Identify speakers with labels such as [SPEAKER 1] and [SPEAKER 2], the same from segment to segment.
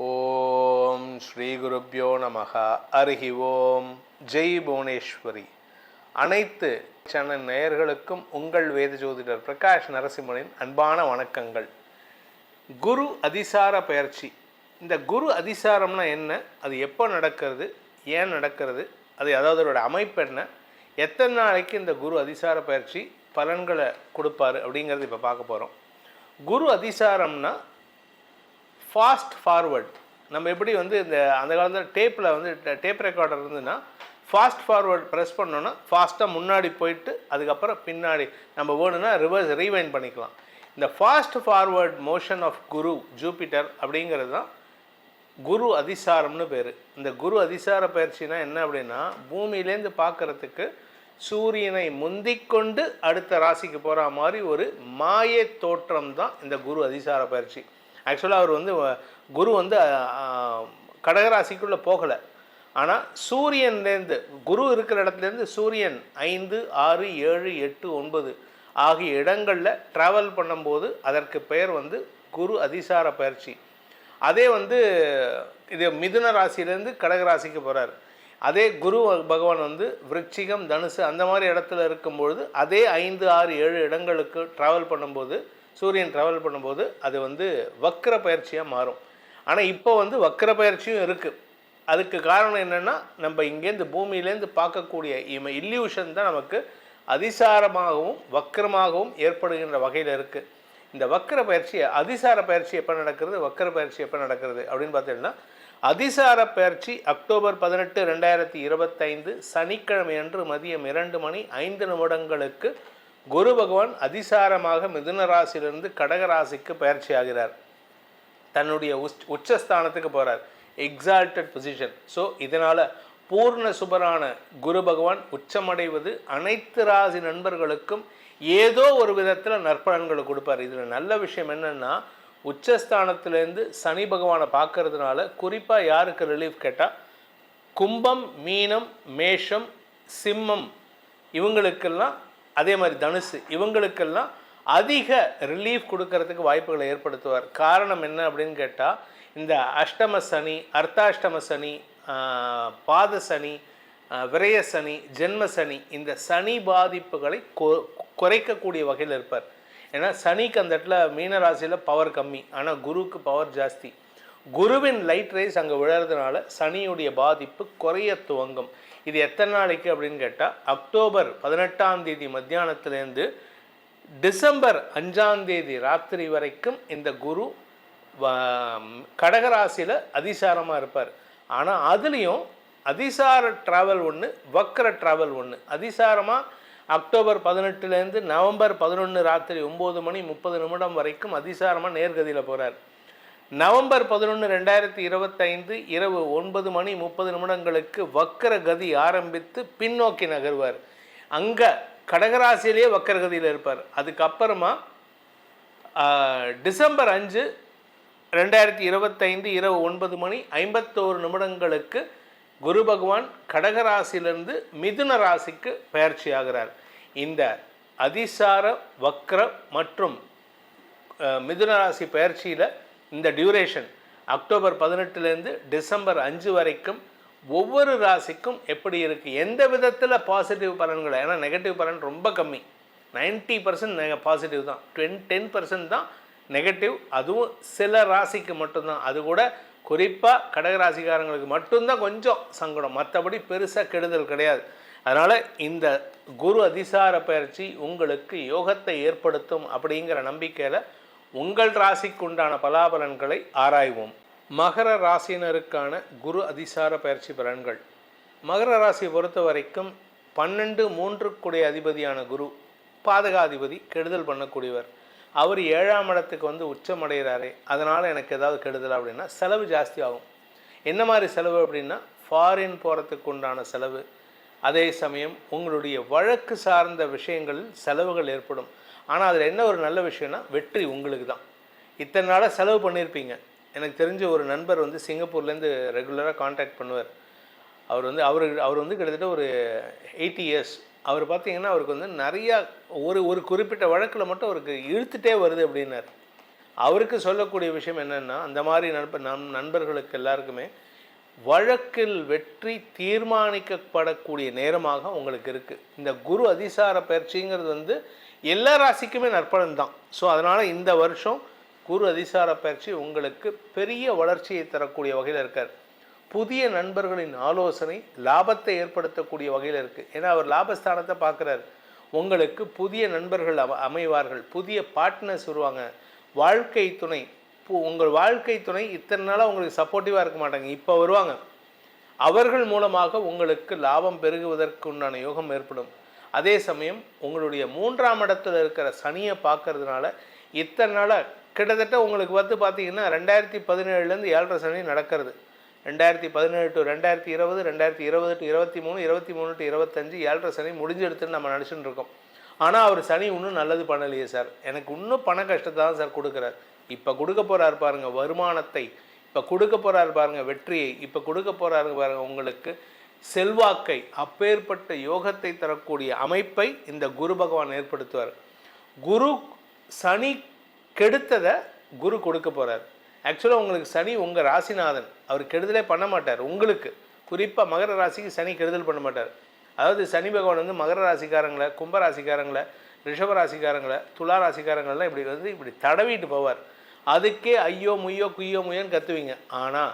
[SPEAKER 1] ஓம் ஸ்ரீ குருப்யோ நமஹ. அருகி ஓம். ஜெய் புவனேஸ்வரி. அனைத்து சேனல் நேயர்களுக்கும் உங்கள் வேத ஜோதிடர் பிரகாஷ் நரசிம்மனின் அன்பான வணக்கங்கள். குரு அதிசார பயிற்சி. இந்த குரு அதிசாரம்னா என்ன, அது எப்போ நடக்கிறது, ஏன் நடக்கிறது, அதாவது அதோட அமைப்பு என்ன, எத்தனை நாளைக்கு இந்த குரு அதிசார பயிற்சி பலன்களை கொடுப்பாரு அப்படிங்கிறது இப்போ பார்க்க போகிறோம். குரு அதிசாரம்னா ஃபாஸ்ட் ஃபார்வர்ட். நம்ம எப்படி இந்த அந்த காலத்தில் டேப் ரெக்கார்டர் இருந்துன்னா ஃபாஸ்ட் ஃபார்வர்ட் ப்ரெஸ் பண்ணோன்னா ஃபாஸ்ட்டாக முன்னாடி போயிட்டு அதுக்கப்புறம் பின்னாடி நம்ம வேணும்னா ரிவர்ஸ் ரீவைண்ட் பண்ணிக்கலாம். இந்த fast forward motion of Guru Jupiter அப்படிங்கிறது தான் குரு அதிசாரம்னு பேர். இந்த குரு அதிசார பயிற்சினா என்ன அப்படின்னா, பூமியிலேருந்து பார்க்குறதுக்கு சூரியனை முந்திக்கொண்டு அடுத்த ராசிக்கு போகிற மாதிரி ஒரு மாய தோற்றம் தான் இந்த குரு அதிசார பயிற்சி. ஆக்சுவலாக அவர் குரு கடகராசிக்குள்ளே போகலை. ஆனால் சூரியன்லேருந்து குரு இருக்கிற இடத்துலேருந்து சூரியன் 5, 6, 7, 8, 9 ஆகிய இடங்களில் ட்ராவல் பண்ணும்போது அதற்கு பெயர் குரு அதிசார பயிற்சி. அதே இது மிதுன ராசியிலேருந்து கடகராசிக்கு போகிறார். அதே குரு பகவான் விருச்சிகம், தனுசு அந்த மாதிரி இடத்துல இருக்கும்பொழுது அதே 5, 6, 7 இடங்களுக்கு ட்ராவல் பண்ணும்போது சூரியன் ட்ராவல் பண்ணும்போது அது வக்ர பயிற்சியாக மாறும். ஆனால் இப்போ வக்ர பயிற்சியும் இருக்குது. அதுக்கு காரணம் என்னென்னா, நம்ம இங்கேருந்து பூமியிலேருந்து பார்க்கக்கூடிய இல்யூஷன் தான் நமக்கு அதிசாரமாகவும் வக்ரமாகவும் ஏற்படுகின்ற வகையில் இருக்குது. இந்த வக்ர பயிற்சி, அதிசார பயிற்சி எப்போ நடக்கிறது, வக்ர பயிற்சி எப்போ நடக்கிறது அப்படின்னு பார்த்தீங்கன்னா, அதிசார பயிற்சி அக்டோபர் 18, 2025 சனிக்கிழமை அன்று மதியம் 2:05 குரு பகவான் அதிசாரமாக மிதுன ராசியிலிருந்து கடகராசிக்கு பயிற்சி ஆகிறார். தன்னுடைய உச்சஸ்தானத்துக்கு போகிறார், எக்ஸால்டட் பொசிஷன். ஸோ இதனால் பூர்ண சுபரான குரு பகவான் உச்சமடைவது அனைத்து ராசி நண்பர்களுக்கும் ஏதோ ஒரு விதத்தில் நற்பலன்களை கொடுப்பார். இதில் நல்ல விஷயம் என்னென்னா, உச்சஸ்தானத்திலேருந்து சனி பகவானை பார்க்கறதுனால குறிப்பாக யாருக்கு ரிலீஃப் கேட்டால், கும்பம், மீனம், மேஷம், சிம்மம் இவங்களுக்கெல்லாம், அதே மாதிரி தனுசு இவங்களுக்கெல்லாம் அதிக ரிலீஃப் கொடுக்கறதுக்கு வாய்ப்புகளை ஏற்படுத்துவார். காரணம் என்ன அப்படின்னு கேட்டால், இந்த அஷ்டம சனி, அர்த்தாஷ்டம சனி, பாத சனி, விரய சனி, ஜென்ம சனி, இந்த சனி பாதிப்புகளை குறைக்கக்கூடிய வகையில் இருப்பார். ஏன்னா சனிக்கு அந்த இடத்துல மீனராசியில் பவர் கம்மி, ஆனால் குருவுக்கு பவர் ஜாஸ்தி. குருவின் லைட் ரேஸ் அங்கே விழுறதுனால சனியுடைய பாதிப்பு குறைய துவங்கும். இது எத்தனை நாளைக்கு அப்படின்னு கேட்டால், அக்டோபர் 18 மத்தியானத்துலேருந்து டிசம்பர் 5 ராத்திரி வரைக்கும் இந்த குரு கடகராசியில் அதிசாரமாக இருப்பார். ஆனால் அதுலேயும் அதிசார ட்ராவல் ஒன்று, வக்ர ட்ராவல் ஒன்று. அதிசாரமாக அக்டோபர் 18 நவம்பர் 11 ராத்திரி 9:30 வரைக்கும் அதிசாரமாக நேர்கதியில் போகிறார். நவம்பர் 11, 2025 இரவு 9:30 வக்கர கதி ஆரம்பித்து பின்னோக்கி நகர்வார். அங்கே கடகராசியிலேயே வக்கர கதியில் இருப்பார். அதுக்கப்புறமா டிசம்பர் 5, 2025 இரவு 9:51 குரு பகவான் கடகராசியிலிருந்து மிதுன ராசிக்கு பயிற்சி ஆகிறார். இந்த அதிசார, வக்ர மற்றும் மிதுன ராசி பயிற்சியில் இந்த டியூரேஷன் அக்டோபர் 18 டிசம்பர் 5 வரைக்கும் ஒவ்வொரு ராசிக்கும் எப்படி இருக்குது, எந்த விதத்தில் பாசிட்டிவ் பலன்களை, ஏன்னா நெகட்டிவ் பலன் ரொம்ப கம்மி, 90% பாசிட்டிவ் தான், 10% தான் நெகட்டிவ். அதுவும் சில ராசிக்கு மட்டும்தான். அது கூட குறிப்பாக கடகராசிக்காரங்களுக்கு மட்டும்தான் கொஞ்சம் சங்கடம், மற்றபடி பெருசாக கெடுதல் கிடையாது. அதனால் இந்த குரு அதிசார பயிற்சி உங்களுக்கு யோகத்தை ஏற்படுத்தும் அப்படிங்கிற நம்பிக்கையில் உங்கள் ராசிக்கு உண்டான பலாபலன்களை ஆராய்வோம். மகர ராசியினருக்கான குரு அதிசார பயிற்சி பலன்கள். மகர ராசியை பொறுத்த வரைக்கும் 12 அதிபதியான குரு பாதகாதிபதி, கெடுதல் பண்ணக்கூடியவர். அவர் 7ஆம் இடத்துக்கு உச்சமடைகிறாரே, அதனால் எனக்கு ஏதாவது கெடுதல் அப்படின்னா செலவு ஜாஸ்தி ஆகும். என்ன மாதிரி செலவு அப்படின்னா, ஃபாரின் போகிறதுக்கு உண்டான செலவு. அதே சமயம் உங்களுடைய வழக்கு சார்ந்த விஷயங்களில் செலவுகள் ஏற்படும். ஆனால் அதில் என்ன ஒரு நல்ல விஷயம்னா, வெற்றி உங்களுக்கு தான். இத்தனை நாளாக செலவு பண்ணியிருப்பீங்க. எனக்கு தெரிஞ்ச ஒரு நண்பர் சிங்கப்பூர்லேருந்து ரெகுலராக காண்டாக்ட் பண்ணுவார். அவர் கிட்டத்தட்ட ஒரு 80 இயர்ஸ். அவர் பார்த்திங்கன்னா அவருக்கு நிறையா ஒரு குறிப்பிட்ட வழக்கில் மட்டும் அவருக்கு இழுத்துட்டே வருது அப்படின்னார். அவருக்கு சொல்லக்கூடிய விஷயம் என்னென்னா, அந்த மாதிரி நண்பர்களுக்கு எல்லாருக்குமே வழக்கில் வெற்றி தீர்மானிக்கப்படக்கூடிய நேரமாக உங்களுக்கு இருக்குது. இந்த குரு அதிசார பயிற்சிங்கிறது வந்து எல்லா ராசிக்குமே நற்பலன் தான். ஸோ அதனால் இந்த வருஷம் குரு அதிசார பயிற்சி உங்களுக்கு பெரிய வளர்ச்சியை தரக்கூடிய வகையில் இருக்கார். புதிய நண்பர்களின் ஆலோசனை லாபத்தை ஏற்படுத்தக்கூடிய வகையில் இருக்குது. ஏன்னா அவர் லாபஸ்தானத்தை பார்க்குறாரு. உங்களுக்கு புதிய நண்பர்கள் அமைவார்கள், புதிய பார்ட்னர்ஸ் வருவாங்க. வாழ்க்கை துணை, உங்கள் வாழ்க்கை துணை இத்தனை நாளாக உங்களுக்கு சப்போர்ட்டிவாக இருக்க மாட்டாங்க, இப்போ வருவாங்க. அவர்கள் மூலமாக உங்களுக்கு லாபம் பெருகுவதற்கு உண்டான யோகம் ஏற்படும். அதே சமயம் உங்களுடைய 3ஆம் இடத்துல இருக்கிற சனியை பார்க்கறதுனால இத்தனை நாளாக கிட்டத்தட்ட உங்களுக்கு வந்து பார்த்தீங்கன்னா 2017 7.5 சனி நடக்கிறது. 2017 டு 2020, 2020 டு 23, 23 டு 25 7.5 சனி முடிஞ்செடுத்துன்னு நம்ம நினச்சிட்டு இருக்கோம். ஆனால் அவர் சனி இன்னும் நல்லது பண்ணலையே சார், எனக்கு இன்னும் பண கஷ்டத்தை தான் சார் கொடுக்குறார். இப்போ கொடுக்க போகிறார் பாருங்கள் வருமானத்தை, இப்போ கொடுக்க போகிறார் பாருங்கள் வெற்றியை, இப்போ கொடுக்க போகிறாருங்க பாருங்கள் உங்களுக்கு செல்வாக்கை. அப்பேற்பட்ட யோகத்தை தரக்கூடிய அமைப்பை இந்த குரு பகவான் ஏற்படுத்துவார். குரு சனி கெடுத்ததை குரு கொடுக்க போகிறார். ஆக்சுவலாக உங்களுக்கு சனி உங்கள் ராசிநாதன், அவர் கெடுதலே பண்ண மாட்டார். உங்களுக்கு குறிப்பாக மகர ராசிக்கு சனி கெடுதல் பண்ண மாட்டார். அதாவது சனி பகவான் வந்து மகர ராசிக்காரங்களை, கும்ப ராசிக்காரங்களை, ரிஷப ராசிக்காரங்களை, துலா ராசிக்காரங்களெலாம் இப்படி தடவிட்டு போவார். அதுக்கே ஐயோ முய்யோ குய்யோ முய்யோன்னு கத்துவீங்க. ஆனால்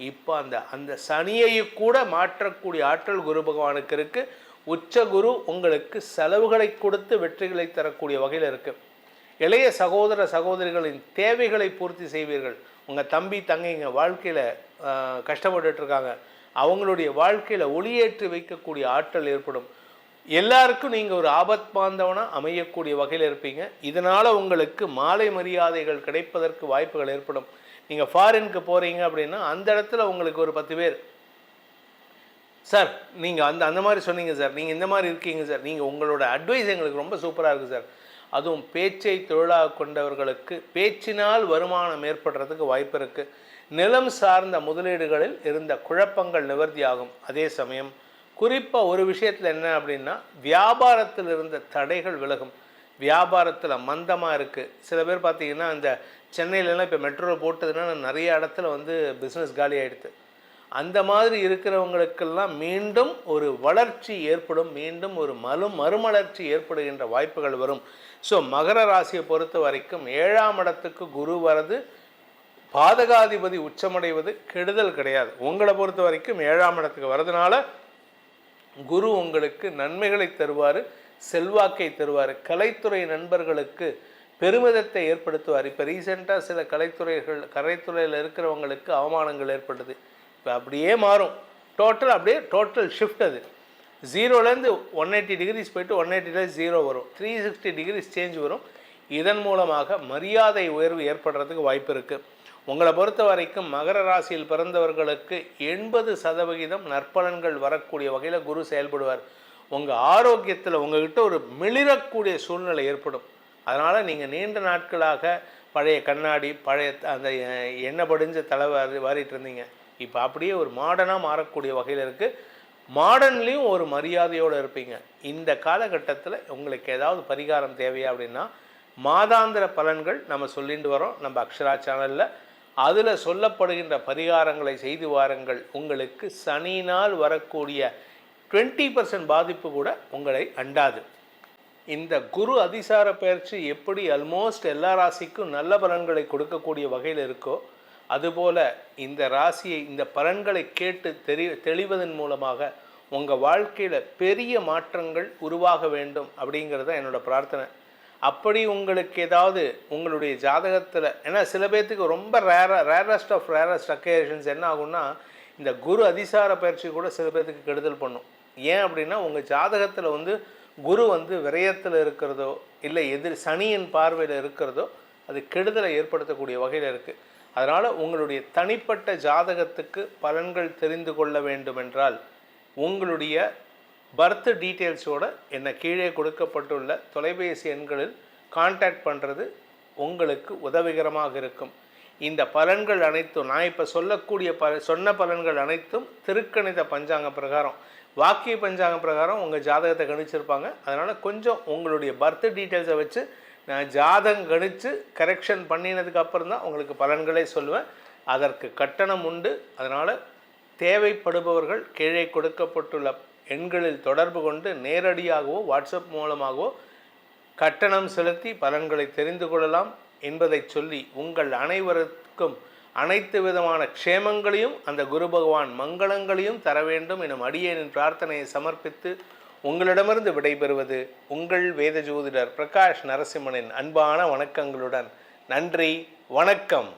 [SPEAKER 1] இப்போ அந்த சனியை கூட மாற்றக்கூடிய ஆற்றல் குரு பகவானுக்கு இருக்குது. உச்ச குரு உங்களுக்கு செலவுகளை கொடுத்து வெற்றிகளை தரக்கூடிய வகையில் இருக்குது. இளைய சகோதர சகோதரிகளின் தேவைகளை பூர்த்தி செய்வீர்கள். உங்கள் தம்பி தங்கைங்க வாழ்க்கையில் கஷ்டப்பட்டுருக்காங்க, அவங்களுடைய வாழ்க்கையில் ஒளியேற்றி வைக்கக்கூடிய ஆற்றல் ஏற்படும். எல்லாருக்கும் நீங்கள் ஒரு ஆபத் பாந்தவனாக அமையக்கூடிய வகையில் இருப்பீங்க. இதனால் உங்களுக்கு மாலை மரியாதைகள் கிடைப்பதற்கு வாய்ப்புகள் ஏற்படும். நீங்கள் ஃபாரினுக்கு போகிறீங்க அப்படின்னா அந்த இடத்துல உங்களுக்கு ஒரு 10 பேர், சார் நீங்கள் அந்த மாதிரி சொன்னீங்க சார், நீங்கள் இந்த மாதிரி இருக்கீங்க சார், நீங்கள் உங்களோட அட்வைஸ் எங்களுக்கு ரொம்ப சூப்பராக இருக்குது சார். அதுவும் பேச்சை தொழிலாக கொண்டவர்களுக்கு பேச்சினால் வருமானம் ஏற்படுறதுக்கு வாய்ப்பு இருக்குது. நிலம் சார்ந்த முதலீடுகளில் இருந்த குழப்பங்கள் நிவர்த்தியாகும். அதே சமயம் குறிப்பாக ஒரு விஷயத்தில் என்ன அப்படின்னா, வியாபாரத்தில் இருந்த தடைகள் விலகும். வியாபாரத்தில் மந்தமாக இருக்குது. சில பேர் பார்த்திங்கன்னா இந்த சென்னையிலலாம் இப்போ மெட்ரோ போட்டதுன்னா நிறைய இடத்துல வந்து பிஸ்னஸ் காலி ஆகிடுது. அந்த மாதிரி இருக்கிறவங்களுக்கெல்லாம் மீண்டும் ஒரு வளர்ச்சி ஏற்படும், மீண்டும் ஒரு மறுமலர்ச்சி ஏற்படுகின்ற வாய்ப்புகள் வரும். ஸோ மகர ராசியை பொறுத்த வரைக்கும் 7ஆம் இடத்துக்கு குரு வரது பாதகாதிபதி உச்சமடைவது கெடுதல் கிடையாது. உங்களை பொறுத்த வரைக்கும் 7ஆம் இடத்துக்கு வரதுனால குரு உங்களுக்கு நன்மைகளை தருவார், செல்வாக்கை தருவார். கலைத்துறை நண்பர்களுக்கு பெருமிதத்தை ஏற்படுத்துவார். இப்போ ரீசெண்டாக சில கலைத்துறையில் இருக்கிறவங்களுக்கு அவமானங்கள் ஏற்படுது. இப்போ அப்படியே மாறும், டோட்டல் ஷிஃப்ட். அது 0லேருந்து 180 டிகிரிஸ் போய்ட்டு 180 0 வரும், 360 டிகிரிஸ் சேஞ்ச் வரும். இதன் மூலமாக மரியாதை உயர்வு ஏற்படுறதுக்கு வாய்ப்பு இருக்குது. உங்களை பொறுத்த வரைக்கும் மகர ராசியில் பிறந்தவர்களுக்கு 80% நற்பலன்கள் வரக்கூடிய வகையில் குரு செயல்படுவார். உங்கள் ஆரோக்கியத்தில் உங்கள்கிட்ட ஒரு மிளிரக்கூடிய சூழ்நிலை ஏற்படும். அதனால் நீங்கள் நீண்ட நாட்களாக பழைய கண்ணாடி, பழைய அந்த எண்ணெய் படிஞ்ச தலை வாரிட்டு இருந்தீங்க, இப்போ அப்படியே ஒரு மாடர்னாக மாறக்கூடிய வகையில் இருக்குது. மாடர்ன்லேயும் ஒரு மரியாதையோடு இருப்பீங்க. இந்த காலகட்டத்தில் உங்களுக்கு ஏதாவது பரிகாரம் தேவையா அப்படின்னா, மாதாந்திர பலன்கள் நம்ம சொல்லிட்டு வரோம் நம்ம அக்ஷரா சேனலில். அதில் சொல்லப்படுகின்ற பரிகாரங்களை செய்து வாருங்கள். உங்களுக்கு சனியினால் வரக்கூடிய 20% பாதிப்பு கூட உங்களை அண்டாது. இந்த குரு அதிசார பயிற்சி எப்படி ஆல்மோஸ்ட் எல்லா ராசிக்கும் நல்ல பலன்களை கொடுக்கக்கூடிய வகையில் இருக்கோ, அதுபோல் இந்த ராசியை இந்த பலன்களை கேட்டு தெளிவதன் மூலமாக உங்கள் வாழ்க்கையில் பெரிய மாற்றங்கள் உருவாக வேண்டும் அப்படிங்கிறது தான் என்னோடய பிரார்த்தனை. அப்படி உங்களுக்கு ஏதாவது உங்களுடைய ஜாதகத்தில், ஏன்னா சில பேர்த்துக்கு ரொம்ப ரேரஸ்ட் அக்கேஷன்ஸ் என்ன ஆகும்னா, இந்த குரு அதிசார பயிற்சி கூட சில பேர்த்துக்கு கெடுதல் பண்ணும். ஏன் அப்படின்னா உங்கள் ஜாதகத்தில் வந்து குரு வந்து விரயத்தில் இருக்கிறதோ இல்லை சனியின் பார்வையில் இருக்கிறதோ அது கெடுதலை ஏற்படுத்தக்கூடிய வகையில் இருக்குது. அதனால் உங்களுடைய தனிப்பட்ட ஜாதகத்துக்கு பலன்கள் தெரிந்து கொள்ள வேண்டுமென்றால் உங்களுடைய பர்த் டீட்டெயில்ஸோடு என்னை கீழே கொடுக்கப்பட்டுள்ள தொலைபேசி எண்களில் கான்டாக்ட் பண்ணுறது உங்களுக்கு உதவிகரமாக இருக்கும். இந்த பலன்கள் அனைத்தும் நான் இப்போ சொல்லக்கூடிய சொன்ன பலன்கள் அனைத்தும் திருக்கணித பஞ்சாங்க பிரகாரம், வாக்கிய பஞ்சாங்க பிரகாரம் உங்கள் ஜாதகத்தை கணிச்சிருப்பாங்க. அதனால் கொஞ்சம் உங்களுடைய பர்த் டீட்டெயில்ஸை வச்சு நான் ஜாதகம் கணித்து கரெக்ஷன் பண்ணினதுக்கு அப்புறம் தான் உங்களுக்கு பலன்களே சொல்லுவேன். அதற்கு கட்டணம் உண்டு. அதனால் தேவைப்படுபவர்கள் கீழே கொடுக்கப்பட்டுள்ள எண்களில் தொடர்பு கொண்டு நேரடியாகவோ வாட்ஸ்அப் மூலமாகவோ கட்டணம் செலுத்தி பலன்களை தெரிந்து கொள்ளலாம் என்பதை சொல்லி உங்கள் அனைவருக்கும் அனைத்து விதமான க்ஷேமங்களையும் அந்த குரு பகவான் மங்களங்களையும் தர வேண்டும் எனும் அடியேனின் பிரார்த்தனையை சமர்ப்பித்து உங்களிடமிருந்து விடைபெறுவது உங்கள் வேத ஜோதிடர் பிரகாஷ் நரசிம்மனின் அன்பான வணக்கங்களுடன். நன்றி, வணக்கம்.